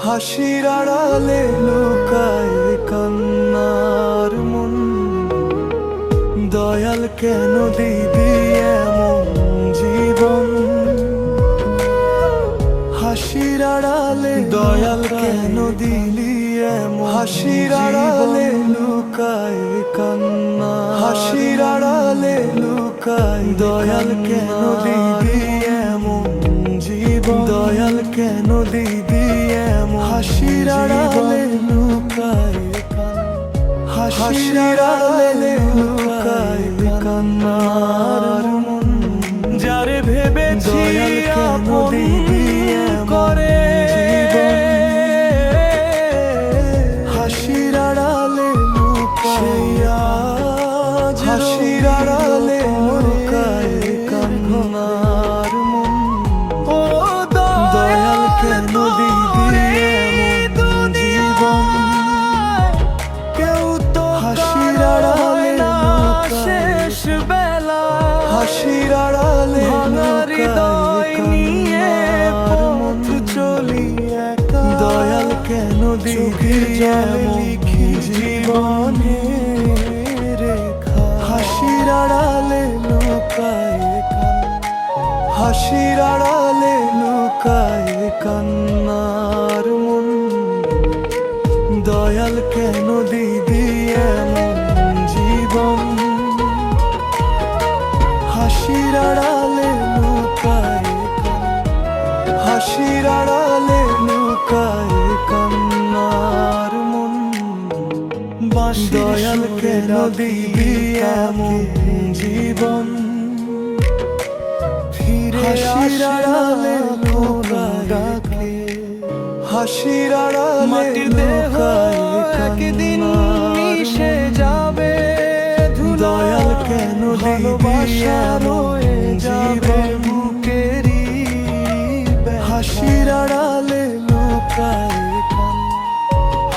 হাসির আড়ালে লুকায় কান্নার মন। দয়াল কেন দিবি এমন জীবন? হাসির আড়ালে দয়াল কেন দিলি এমন? হাসির আড়ালে লুকায় কান্না, হাসির আড়ালে লুকায় দয়াল কেন দিবি এমন জীবন? দয়াল কেন দিবি এমন? হাসির আড়ালে লুকায় কান্না, হাসির আড়ালে লুকায় কান্নার মন। যারে ভেবেছি আপন করে হাসির আড়ালে লুকায়, হাসির আড়ালে লুকায় কান্নার মন। ও দয়াল কেন দিবি এমন জীবন? কেউ তো হাসির আড়ালে শেষ বেলা, হাসির আড়ালে হৃদয় নিয়ে পথ চলি একা। দয়াল কেন দিবি লিখি জীবনে রেখা? হাসির আড়ালে লুকায় কান্না, হাসির আড়ালে লুকায় কান্নার মন। দয়াল কেন দিবি এমন জীবন? হাসির আড়ালে লুকায় কান্না, হাসির আড়ালে লুকায় কান্নার মন। দয়াল কেন দিবি এমন জীবন? ফিরে হাসির আড়ালে লুকায়, হাসির আড়ালে মাটির দেহ একদিন মিশে যাবে। দয়াল কেন ভালোবাসা রয়ে যাবে বুকেরই। হাসির আড়ালে লুকায় কান্না,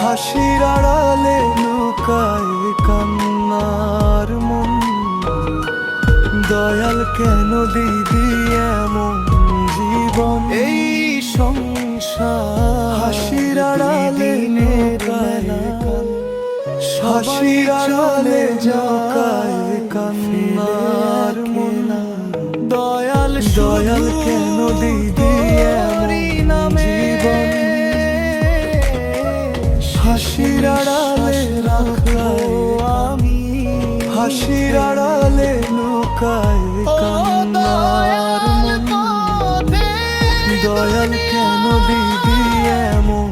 হাসির আড়ালে লুকায় কান্নার মন। দয়াল কেন দিবি এমন জীবন? এই সংসার হাসির আড়ালে লুকায়, হাসির আড়ালে লুকায় কান্নার মন। দয়াল দয়াল কেন দিবি এমন জীবন? হাসির আড়ালে লুকায় আমি, হাসির আড়ালে লুকায় কান্নার মন। দয়াল কেন দিবি এমন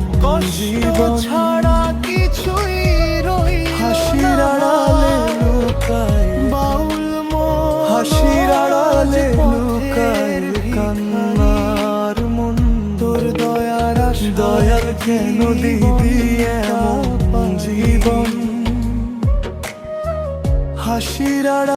জীবন ছাড়া কিছুই রই? হাসির আড়ালে লুকায় বাউল মন, হাসির আড়ালে লুকায় কান্নার মন। তোর দয়ার আশায় দয়াল কেন দিবি এমন জীবন? হাসির আড়ালে